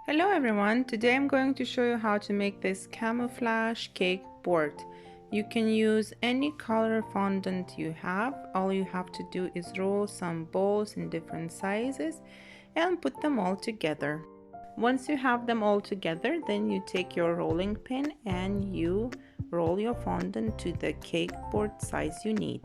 Hello everyone, today I'm going to show you how to make this camouflage cake board. You can use any color fondant you have. All you have to do is roll some balls in different sizes and put them all together. Once you have them all together, then you take your rolling pin and you roll your fondant to the cake board size you need.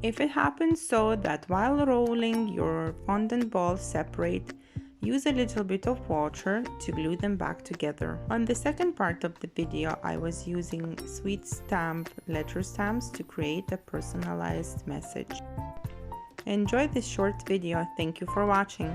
If it happens so that while rolling your fondant balls separate, use a little bit of water to glue them back together. On the second part of the video, I was using sweet stamp letter stamps to create a personalized message. Enjoy this short video. Thank you for watching.